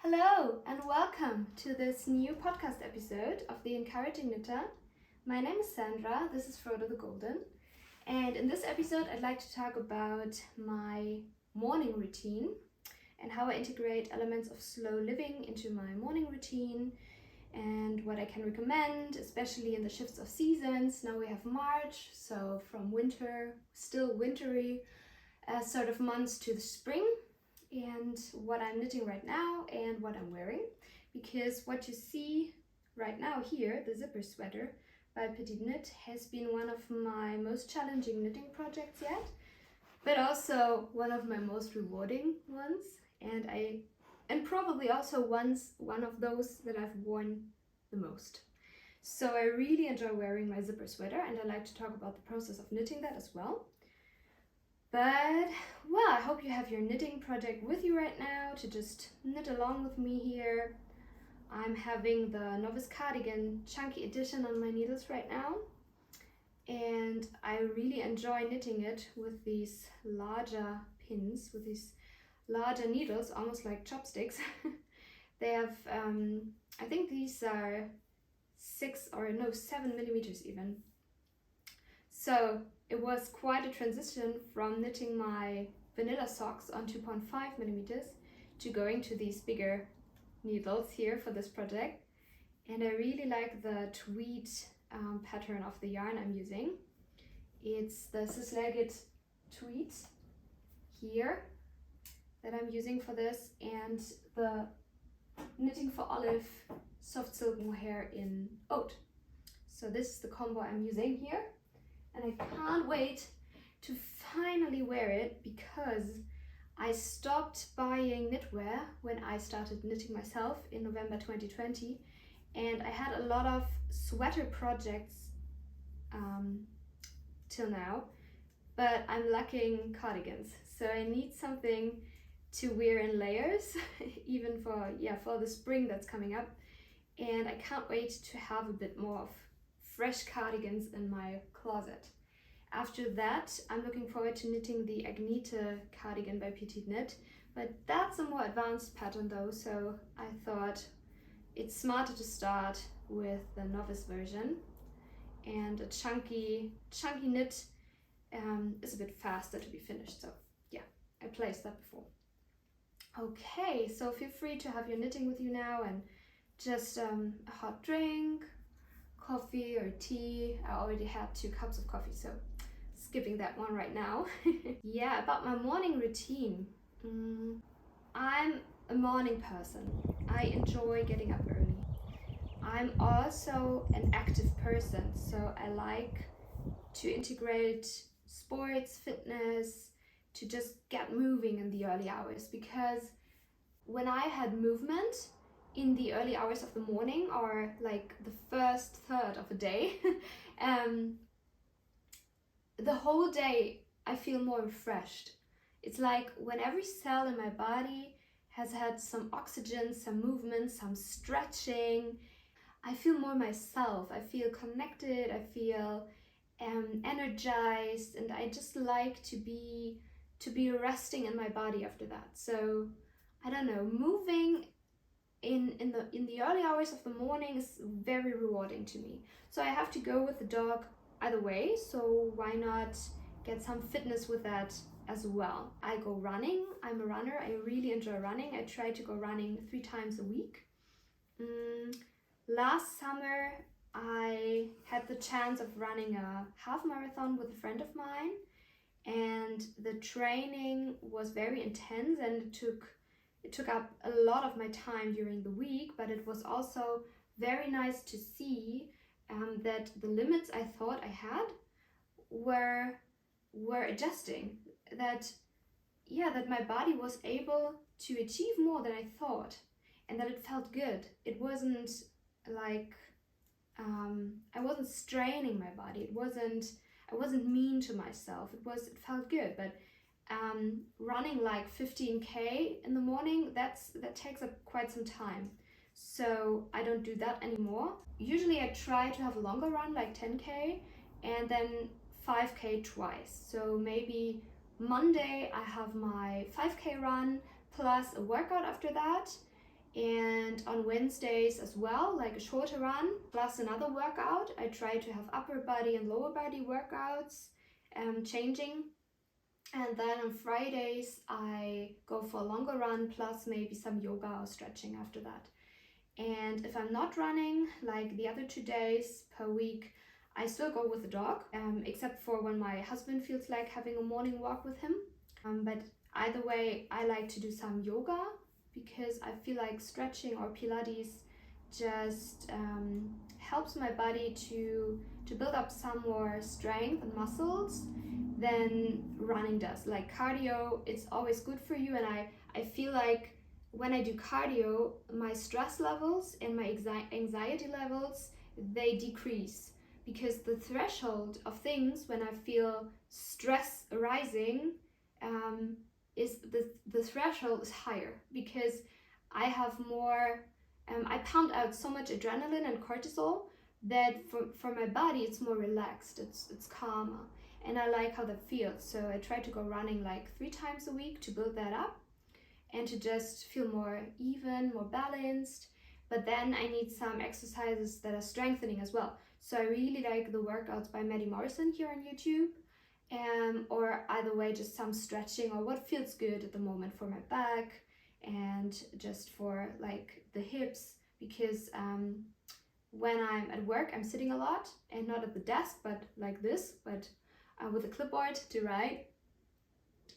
Hello and welcome to this new podcast episode of The Encouraging Knitter. My name is Sandra, this is Frodo the Golden, and in this episode I'd like to talk about my morning routine and how I integrate elements of slow living into my morning routine and what I can recommend, especially in the shifts of seasons. Now we have March, so from winter, still wintry sort of months to the spring, and what I'm knitting right now and what I'm wearing, because what you see right now here, the zipper sweater by PetiteKnit, has been one of my most challenging knitting projects yet, but also one of my most rewarding ones, and probably also one of those that I've worn the most. So I really enjoy wearing my zipper sweater, and I like to talk about the process of knitting that as well. But, well, I hope you have your knitting project with you right now to just knit along with me here. I'm having the Novice Cardigan Chunky Edition on my needles right now. And I really enjoy knitting it with these larger pins, with these larger needles, almost like chopsticks. They have, I think these are 7 millimeters even. So it was quite a transition from knitting my vanilla socks on 2.5 millimeters to going to these bigger needles here for this project. And I really like the tweed pattern of the yarn I'm using. It's the six-legged tweed here that I'm using for this, and the Knitting for Olive soft silk mohair in oat. So this is the combo I'm using here. And I can't wait to finally wear it, because I stopped buying knitwear when I started knitting myself in November 2020, and I had a lot of sweater projects till now, but I'm lacking cardigans, so I need something to wear in layers even for the spring that's coming up, and I can't wait to have a bit more of fresh cardigans in my closet. After that, I'm looking forward to knitting the Agnete cardigan by PetiteKnit, but that's a more advanced pattern though, so I thought it's smarter to start with the novice version, and a chunky knit is a bit faster to be finished, so yeah, I placed that before. Okay, so feel free to have your knitting with you now, and just a hot drink, coffee or tea. I already had 2 cups of coffee, so skipping that one right now. Yeah, about my morning routine. I'm a morning person. I enjoy getting up early. I'm also an active person, so I like to integrate sports, fitness, to just get moving in the early hours, because when I had movement in the early hours of the morning, or like the first third of a day, the whole day I feel more refreshed. It's like when every cell in my body has had some oxygen, some movement, some stretching, I feel more myself. I feel connected, I feel energized, and I just like to be resting in my body after that. So I don't know, moving in the early hours of the morning is very rewarding to me. So I have to go with the dog either way, so why not get some fitness with that as well. I go running. I'm a runner. I really enjoy running. I try to go running 3 times a week. Last summer I had the chance of running a half marathon with a friend of mine, and the training was very intense, and it took up a lot of my time during the week, but it was also very nice to see that the limits I thought I had were adjusting, that my body was able to achieve more than I thought, and that it felt good. It wasn't like I wasn't straining my body. I wasn't mean to myself. It felt good. But running like 15k in the morning, that takes up quite some time. So I don't do that anymore. Usually I try to have a longer run, like 10k, and then 5k twice. So maybe Monday I have my 5k run plus a workout after that, And on Wednesdays as well, like a shorter run plus another workout. I try to have upper body and lower body workouts changing. And then on Fridays I go for a longer run plus maybe some yoga or stretching after that. And if I'm not running, like the other 2 days per week, I still go with the dog, except for when my husband feels like having a morning walk with him. But either way, I like to do some yoga because I feel like stretching or Pilates just helps my body to build up some more strength and muscles than running does. Like cardio, it's always good for you, and I feel like when I do cardio, my stress levels and my anxiety levels, they decrease, because the threshold of things when I feel stress arising is the threshold is higher, because I have more, I pound out so much adrenaline and cortisol that for my body it's more relaxed, it's calmer, and I like how that feels. So I try to go running like 3 times a week to build that up and to just feel more even, more balanced. But then I need some exercises that are strengthening as well. So I really like the workouts by Maddie Morrison here on YouTube, or either way, just some stretching or what feels good at the moment for my back and just for like the hips, because when I'm at work, I'm sitting a lot, and not at the desk, but like this, but with a clipboard to write.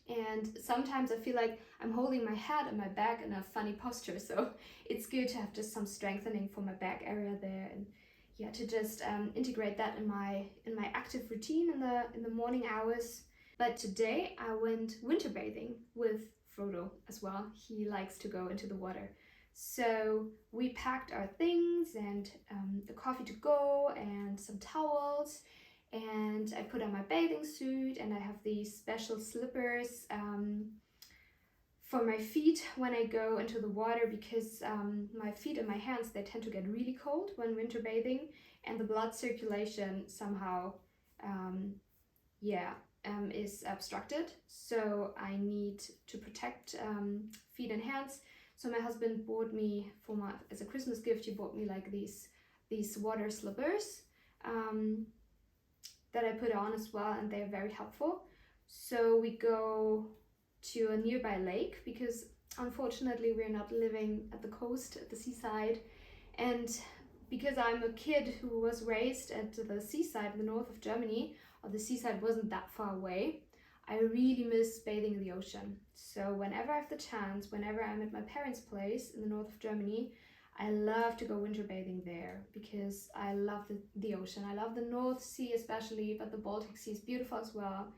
And sometimes I feel like I'm holding my head and my back in a funny posture, so it's good to have just some strengthening for my back area there, and yeah, to just integrate that in my active routine in the morning hours. But today I went winter bathing with Frodo as well. He likes to go into the water, so we packed our things and the coffee to go and some towels. And I put on my bathing suit, and I have these special slippers for my feet when I go into the water, because my feet and my hands, they tend to get really cold when winter bathing, and the blood circulation somehow is obstructed. So I need to protect feet and hands. So my husband bought me as a Christmas gift, he bought me like these water slippers that I put on as well, and they're very helpful. So we go to a nearby lake, because unfortunately we're not living at the coast, at the seaside, and because I'm a kid who was raised at the seaside in the north of Germany, or the seaside wasn't that far away, I really miss bathing in the ocean. So whenever I have the chance, whenever I'm at my parents' place in the north of Germany, I love to go winter bathing there, because I love the ocean. I love the North Sea especially, but the Baltic Sea is beautiful as well.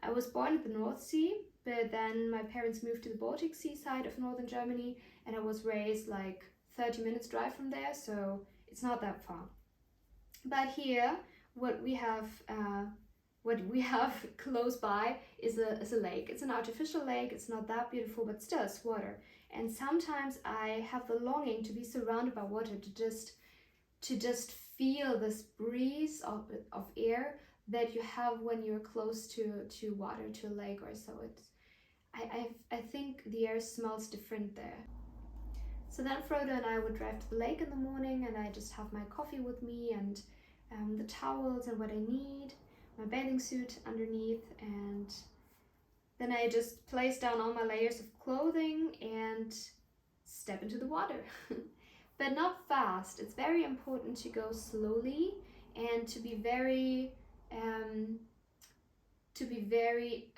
I was born at the North Sea, but then my parents moved to the Baltic Sea side of northern Germany, and I was raised like 30 minutes drive from there, so it's not that far. But here, what we have close by is a lake. It's an artificial lake. It's not that beautiful, but still it's water. And sometimes I have the longing to be surrounded by water, to just feel this breeze of air that you have when you're close to water, to a lake or so. I think the air smells different there. So then Frodo and I would drive to the lake in the morning, and I just have my coffee with me and the towels and what I need, my bathing suit underneath, and then I just place down all my layers of clothing and step into the water. But not fast. It's very important to go slowly and to be very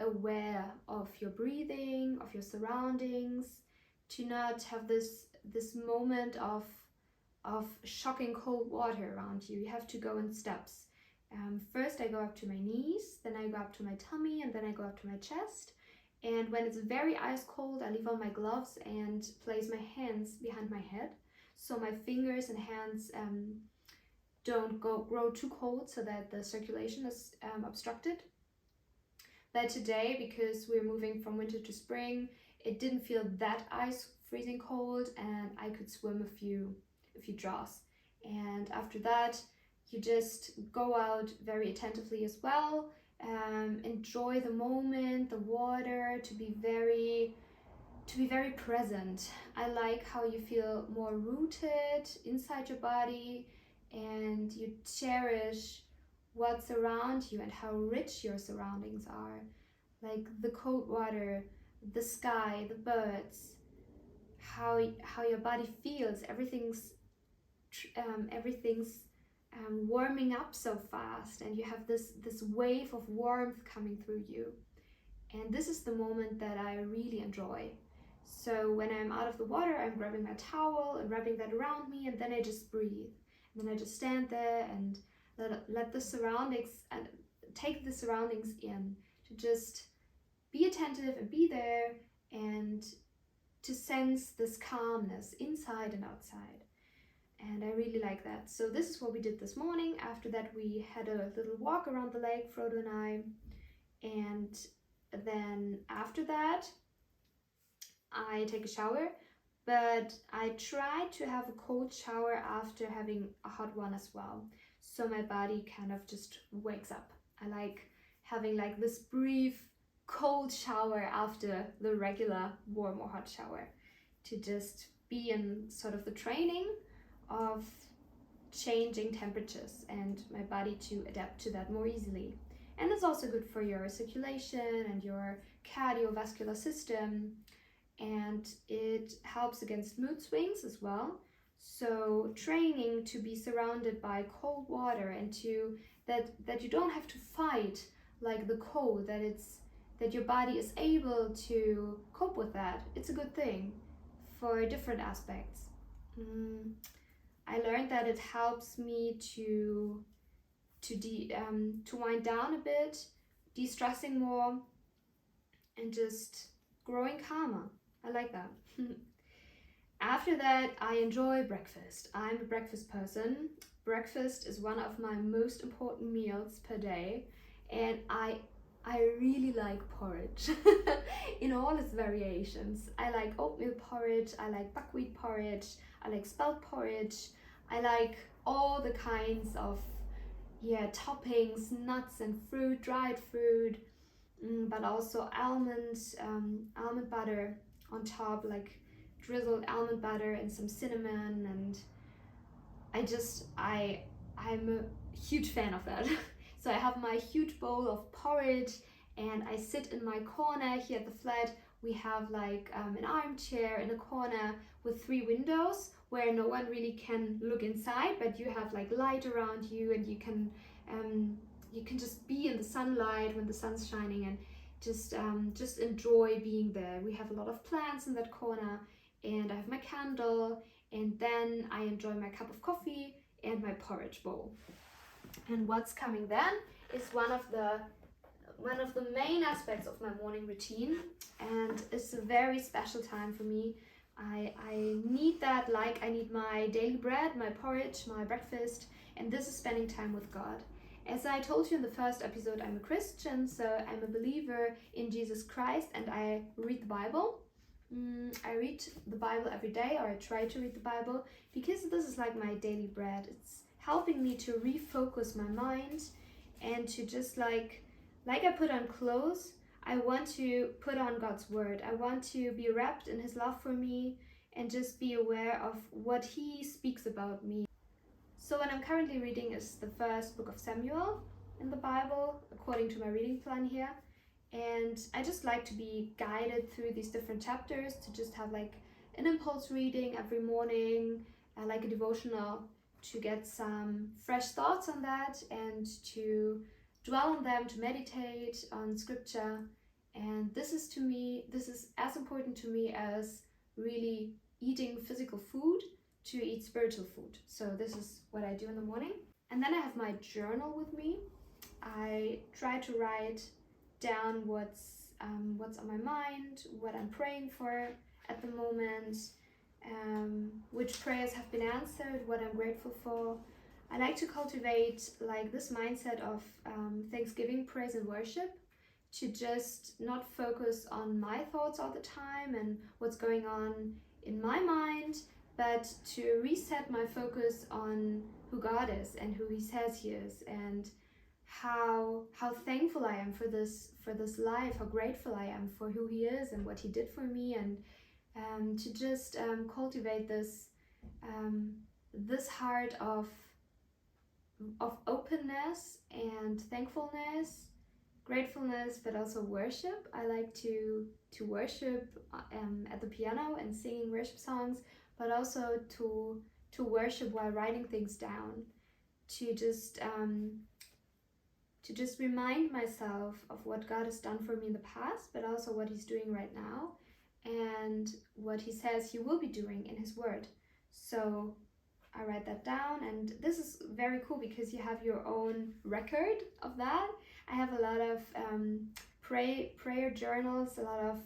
aware of your breathing, of your surroundings, to not have this moment of shocking cold water around you. You have to go in steps. First I go up to my knees, then I go up to my tummy, and then I go up to my chest. And when it's very ice cold, I leave on my gloves and place my hands behind my head, so my fingers and hands don't grow too cold, so that the circulation is obstructed. But today, because we're moving from winter to spring, it didn't feel that ice freezing cold, and I could swim a few draws. And after that, you just go out very attentively as well. Enjoy the moment, the water, to be very to be very present. I like how you feel more rooted inside your body and you cherish what's around you and how rich your surroundings are. Like the cold water, the sky, the birds, how your body feels. Everything's warming up so fast, and you have this wave of warmth coming through you. And this is the moment that I really enjoy. So when I'm out of the water, I'm grabbing my towel and wrapping that around me, and then I just breathe. And then I just stand there and let the surroundings and take the surroundings in, to just be attentive and be there, and to sense this calmness inside and outside. And I really like that. So this is what we did this morning. After that, we had a little walk around the lake, Frodo and I. And then after that, I take a shower. But I try to have a cold shower after having a hot one as well. So my body kind of just wakes up. I like having like this brief cold shower after the regular warm or hot shower, to just be in sort of the training of changing temperatures and my body to adapt to that more easily. And it's also good for your circulation and your cardiovascular system, and it helps against mood swings as well. So training to be surrounded by cold water, and to that you don't have to fight like the cold, that your body is able to cope with that. It's a good thing for different aspects. I learned that it helps me to wind down a bit, de-stressing more, and just growing calmer. I like that. After that, I enjoy breakfast. I'm a breakfast person. Breakfast is one of my most important meals per day, and I really like porridge in all its variations. I like oatmeal porridge, I like buckwheat porridge, I like spelt porridge, I like all the kinds of toppings, nuts and fruit, dried fruit, but also almond butter on top, like drizzled almond butter and some cinnamon, and I'm a huge fan of that. So I have my huge bowl of porridge, and I sit in my corner here at the flat. We have like an armchair in a corner with 3 windows where no one really can look inside, but you have like light around you, and you can just be in the sunlight when the sun's shining, and just enjoy being there. We have a lot of plants in that corner, and I have my candle, and then I enjoy my cup of coffee and my porridge bowl. And what's coming then is one of the main aspects of my morning routine, and it's a very special time for me. I need that, like I need my daily bread, my porridge, my breakfast, and this is spending time with God. As I told you in the first episode, I'm a Christian, so I'm a believer in Jesus Christ, and I read the Bible. I read the Bible every day, or I try to read the Bible, because this is like my daily bread. It's helping me to refocus my mind, and to just like I put on clothes, I want to put on God's word. I want to be wrapped in his love for me, and just be aware of what he speaks about me. So what I'm currently reading is the first book of Samuel in the Bible, according to my reading plan here. And I just like to be guided through these different chapters, to just have like an impulse reading every morning, like a devotional, to get some fresh thoughts on that, and to dwell on them, to meditate on scripture. And this is as important to me as really eating physical food, to eat spiritual food. So this is what I do in the morning. And then I have my journal with me. I try to write down what's on my mind, what I'm praying for at the moment, which prayers have been answered, what I'm grateful for. I like to cultivate like this mindset of thanksgiving, praise and worship, to just not focus on my thoughts all the time and what's going on in my mind, but to reset my focus on who God is and who he says he is, and how thankful I am for this life, how grateful I am for who he is and what he did for me, and to just cultivate this heart of openness and thankfulness, gratefulness, but also worship. I like to worship at the piano and singing worship songs, but also to worship while writing things down, to just remind myself of what God has done for me in the past, but also what he's doing right now and what he says he will be doing in his word. So I write that down, and this is very cool because you have your own record of that. I have a lot of prayer journals, a lot of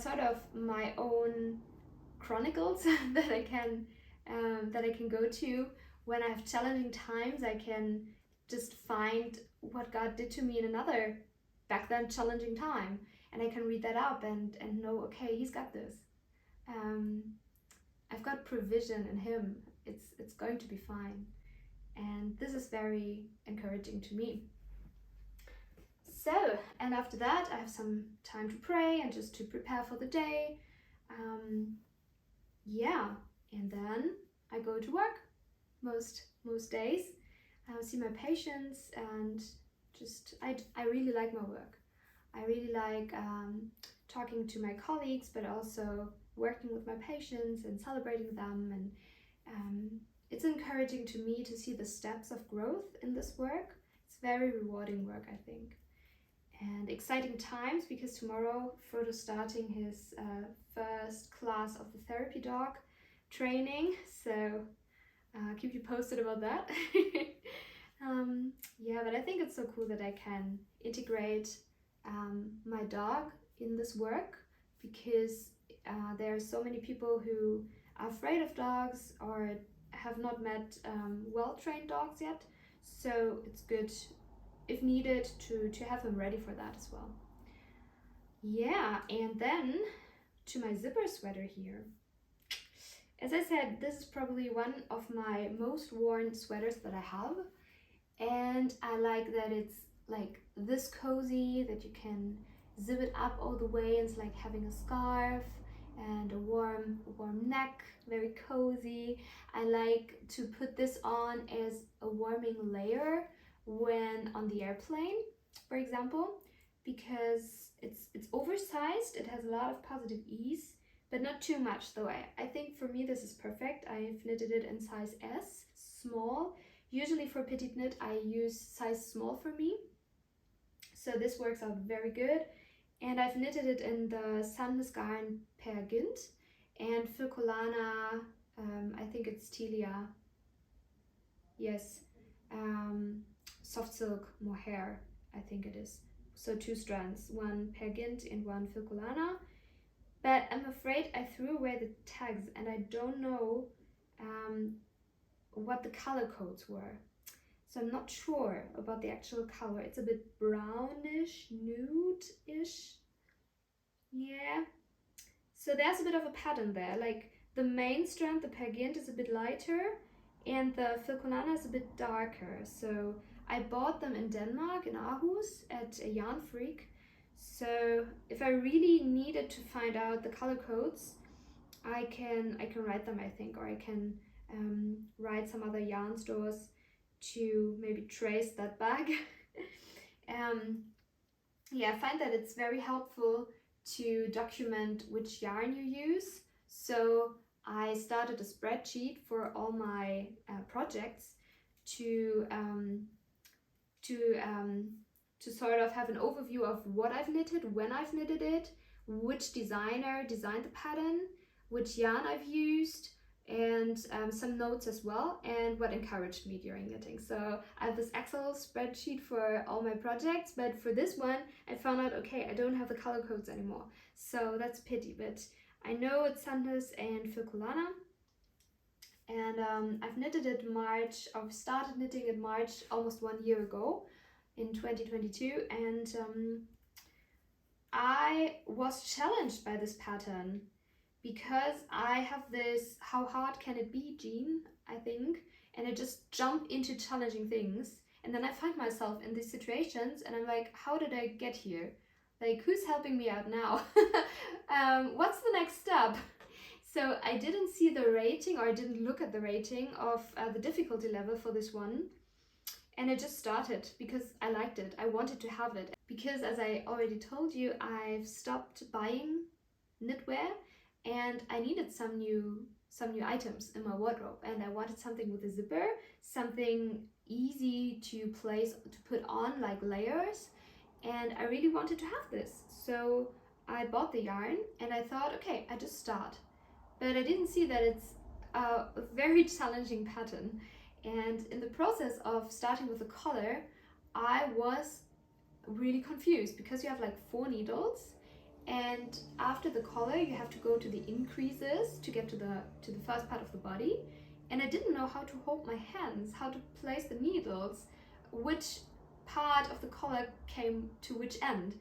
sort of my own chronicles that I can go to when I have challenging times. I can just find what God did to me in another back then challenging time, and I can read that up and know, okay, he's got this. I've got provision in him. It's going to be fine. And this is very encouraging to me. So, and after that, I have some time to pray and just to prepare for the day. And then I go to work most days. I see my patients, and just I really like my work. I really like talking to my colleagues, but also working with my patients and celebrating them, and it's encouraging to me to see the steps of growth in this work. It's very rewarding work, I think, and exciting times, because tomorrow Frodo's starting his first class of the therapy dog training, so keep you posted about that. But I think it's so cool that I can integrate my dog in this work, because there are so many people who are afraid of dogs or have not met well-trained dogs yet. So it's good, if needed, to have them ready for that as well. Yeah, and then to my zipper sweater here. As I said, this is probably one of my most worn sweaters that I have. And I like that it's like this cozy, that you can zip it up all the way, and it's like having a scarf and a warm neck, very cozy. I like to put this on as a warming layer when on the airplane, for example, because it's oversized. It has a lot of positive ease, but not too much. So I think for me this is perfect. I've knitted it in size S, small. Usually for PetiteKnit I use size small for me, so this works out very good. And I've knitted it in the Sandnes Garn PetiteKnit and Filcolana, I think it's Tilia, yes, soft silk mohair, I think it is. So 2 strands, one PetiteKnit and one Filcolana. But I'm afraid I threw away the tags, and I don't know what the color codes were. So I'm not sure about the actual color. It's a bit brownish, nude-ish. Yeah. So there's a bit of a pattern there. Like the main strand, the PetiteKnit, is a bit lighter, and the Filcolana is a bit darker. So I bought them in Denmark, in Aarhus, at a Yarn Freak. So if I really needed to find out the color codes, I can write them, I think, or I can write some other yarn stores to maybe trace that back. I find that it's very helpful to document which yarn you use. So I started a spreadsheet for all my projects to sort of have an overview of what I've knitted, when I've knitted it, which designer designed the pattern, which yarn I've used, and some notes as well, and what encouraged me during knitting. So I have this Excel spreadsheet for all my projects, but for this one I found out, okay, I don't have the color codes anymore, so that's a pity. But I know it's Sandnes and Filcolana, and I've knitted it March. I've started knitting in March, almost 1 year ago, in 2022, and I was challenged by this pattern, because I have this how hard can it be gene, I think, and I just jump into challenging things. And then I find myself in these situations and I'm like, how did I get here? Like, who's helping me out now? What's the next step? So I didn't see the rating, or I didn't look at the rating of the difficulty level for this one. And I just started because I liked it. I wanted to have it. Because as I already told you, I've stopped buying knitwear and I needed some new items in my wardrobe, and I wanted something with a zipper, something easy to place, to put on, like layers, and I really wanted to have this. So I bought the yarn and I thought, okay, I just start. But I didn't see that it's a very challenging pattern. And in the process of starting with the collar, I was really confused because you have like 4 needles, and after the collar you have to go to the increases to get to the first part of the body, and I didn't know how to hold my hands, how to place the needles, which part of the collar came to which end.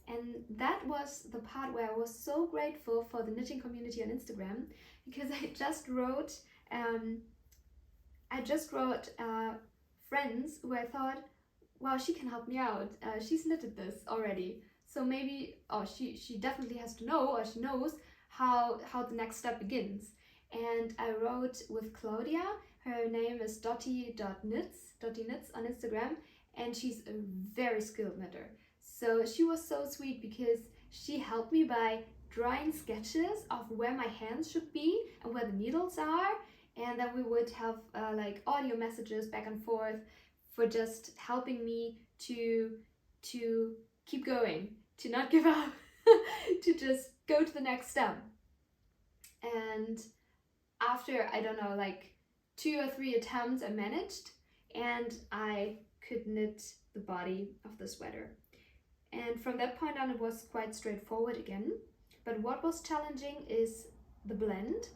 And that was the part where I was so grateful for the knitting community on Instagram, because I just wrote friends who I thought, wow, she can help me out. She's knitted this already, so maybe, she definitely has to know, or she knows how the next step begins. And I wrote with Claudia. Her name is Dottie.knits on Instagram, and she's a very skilled knitter. So she was so sweet because she helped me by drawing sketches of where my hands should be and where the needles are, and then we would have like audio messages back and forth for just helping me to keep going, to not give up, to just go to the next step. And after, I don't know, like 2 or 3 attempts, I managed, and I could knit the body of the sweater. And from that point on, it was quite straightforward again. But what was challenging is the blend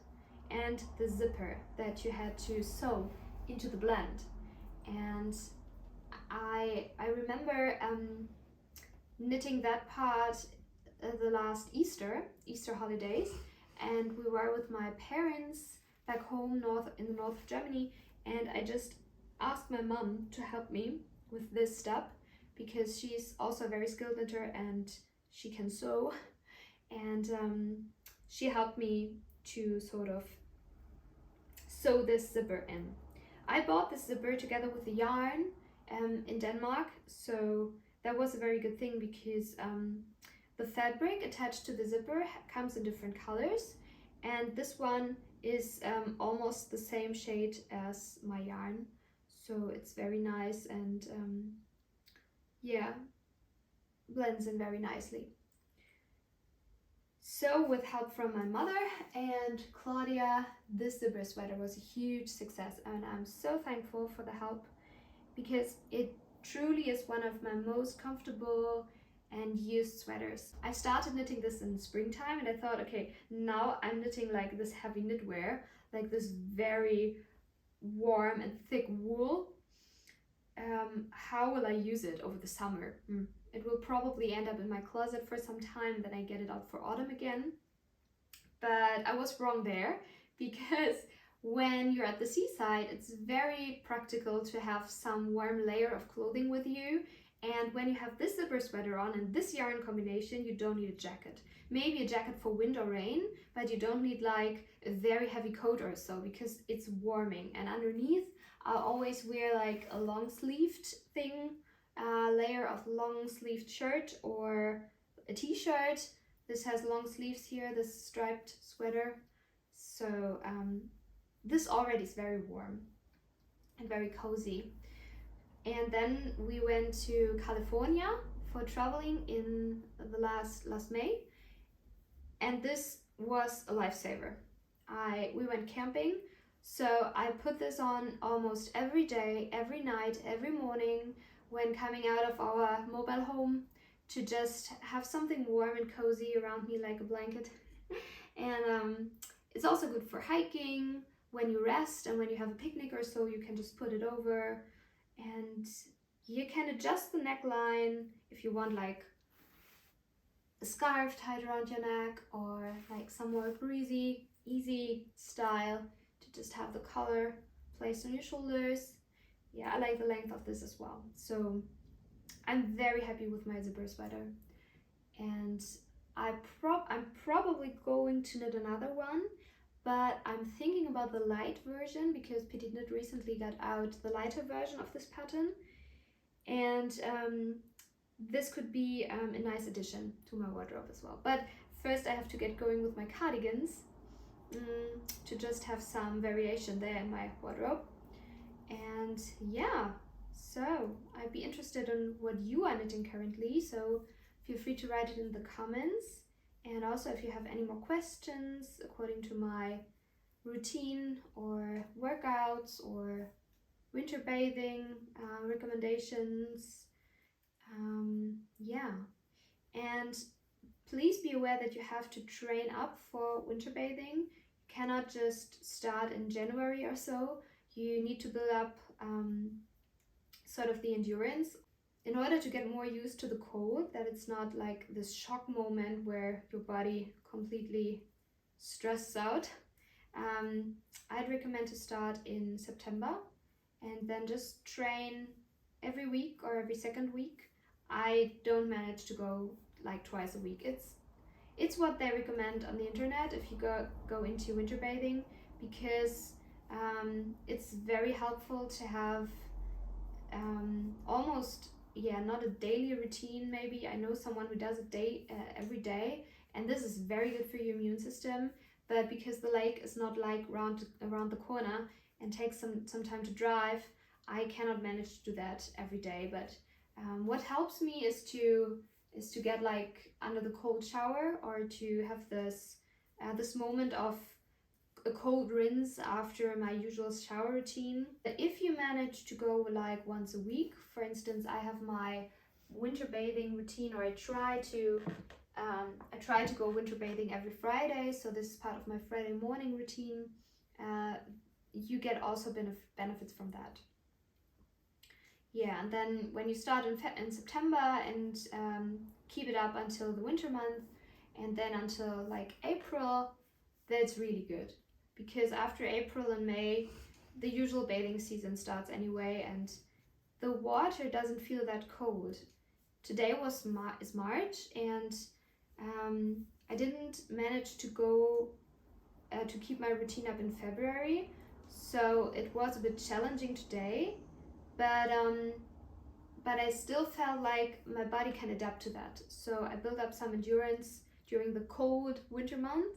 and the zipper that you had to sew into the blend. And I remember knitting that part the last Easter holidays, and we were with my parents back home in the north of Germany, and I just asked my mom to help me with this step because she's also a very skilled knitter and she can sew, and she helped me to sort of sew this zipper in. I bought this zipper together with the yarn in Denmark, so that was a very good thing because the fabric attached to the zipper comes in different colors, and this one is almost the same shade as my yarn, so it's very nice and yeah, blends in very nicely. So with help from my mother and Claudia, this zipper sweater was a huge success, and I'm so thankful for the help because it truly is one of my most comfortable and used sweaters. I started knitting this in springtime, and I thought, okay, now I'm knitting like this heavy knitwear, like this very warm and thick wool. How will I use it over the summer? It will probably end up in my closet for some time, then I get it out for autumn again. But I was wrong there, because when you're at the seaside, it's very practical to have some warm layer of clothing with you. And when you have this zipper sweater on and this yarn combination, you don't need a jacket. Maybe a jacket for wind or rain, but you don't need like a very heavy coat or so, because it's warming. And underneath, I'll always wear like a long sleeved thing, layer of long sleeved shirt or a t-shirt. This has long sleeves here, this striped sweater. So this already is very warm and very cozy. And then we went to California for traveling in the last May, and this was a lifesaver. We went camping, so I put this on almost every day, every night, every morning when coming out of our mobile home, to just have something warm and cozy around me like a blanket. And it's also good for hiking, when you rest and when you have a picnic or so, you can just put it over. And you can adjust the neckline if you want like a scarf tied around your neck, or like some more breezy, easy style to just have the collar placed on your shoulders. Yeah, I like the length of this as well. So I'm very happy with my zipper sweater. And I'm probably going to knit another one, but I'm thinking about the light version because PetiteKnit recently got out the lighter version of this pattern. And this could be a nice addition to my wardrobe as well. But first I have to get going with my cardigans to just have some variation there in my wardrobe. And yeah, so I'd be interested in what you are knitting currently, so feel free to write it in the comments. And also if you have any more questions according to my routine or workouts or winter bathing recommendations, yeah. And please be aware that you have to train up for winter bathing. You cannot just start in January or so. You need to build up sort of the endurance in order to get more used to the cold, that it's not like this shock moment where your body completely stresses out. I'd recommend to start in September and then just train every week or every second week. I don't manage to go like twice a week. It's what they recommend on the internet if you go into winter bathing, because it's very helpful to have almost, yeah, not a daily routine maybe. I know someone who does it every day, and this is very good for your immune system, but because the lake is not like around the corner and takes some time to drive, I cannot manage to do that every day. But what helps me is to get like under the cold shower, or to have this moment of a cold rinse after my usual shower routine. But if you manage to go like once a week, for instance, I have my winter bathing routine, or I try to go winter bathing every Friday, so this is part of my Friday morning routine. You get also benefits from that. Yeah, and then when you start in September and keep it up until the winter month, and then until like April, that's really good, because after April and May, the usual bathing season starts anyway, and the water doesn't feel that cold. Today is March, and I didn't manage to go to keep my routine up in February, so it was a bit challenging today. But I still felt like my body can adapt to that. So I built up some endurance during the cold winter month,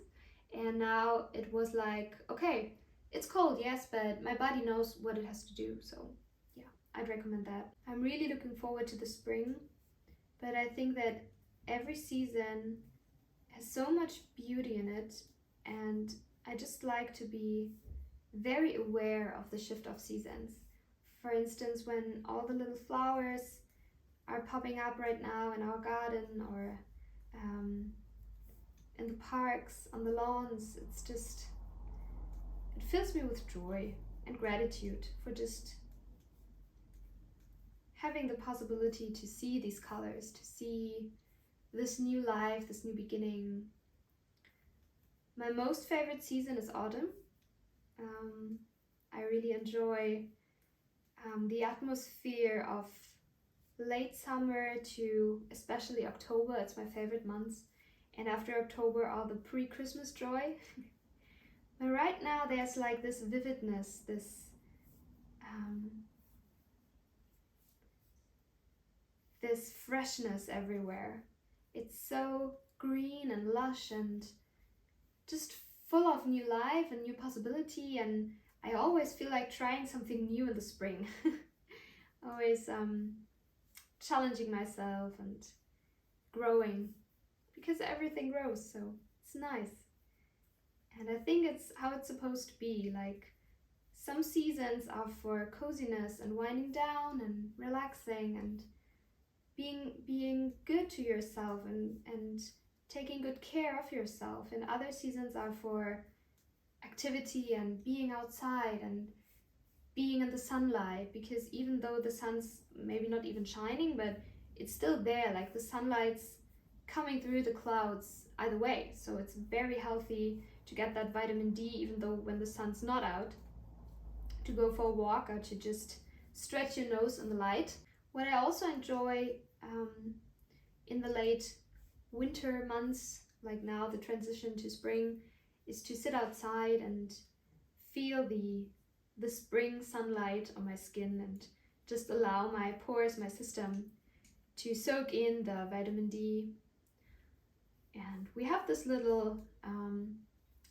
and now it was like, okay, it's cold, yes, but my body knows what it has to do. So yeah, I'd recommend that. I'm really looking forward to the spring, but I think that every season has so much beauty in it, and I just like to be very aware of the shift of seasons. For instance, when all the little flowers are popping up right now in our garden, or in the parks, on the lawns, it fills me with joy and gratitude for just having the possibility to see these colors, to see this new life, this new beginning. My most favorite season is autumn. I really enjoy the atmosphere of late summer to especially October. It's my favorite months. And after October, all the pre-Christmas joy. But right now there's like this vividness, this freshness everywhere. It's so green and lush and just full of new life and new possibility, and I always feel like trying something new in the spring. Always challenging myself and growing, because everything grows, so it's nice. And I think it's how it's supposed to be. Like, some seasons are for coziness and winding down and relaxing and being good to yourself and taking good care of yourself, and other seasons are for activity and being outside and being in the sunlight, because even though the sun's maybe not even shining, but it's still there, like the sunlight's coming through the clouds either way. So it's very healthy to get that vitamin D, even though when the sun's not out, to go for a walk or to just stretch your nose in the light. What I also enjoy in the late winter months, like now the transition to spring, is to sit outside and feel the spring sunlight on my skin and just allow my pores, my system, to soak in the vitamin D. And we have this little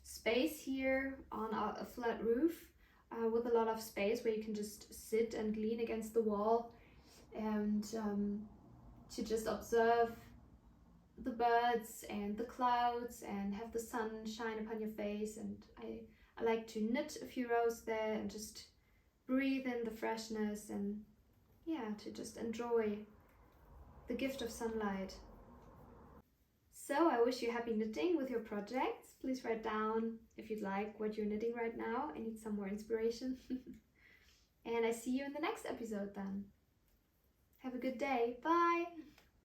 space here on a flat roof with a lot of space where you can just sit and lean against the wall and to just observe the birds and the clouds and have the sun shine upon your face. And I like to knit a few rows there and just breathe in the freshness and to just enjoy the gift of sunlight. So I wish you happy knitting with your projects. Please write down if you'd like what you're knitting right now. I need some more inspiration. And I see you in the next episode then. Have a good day. Bye!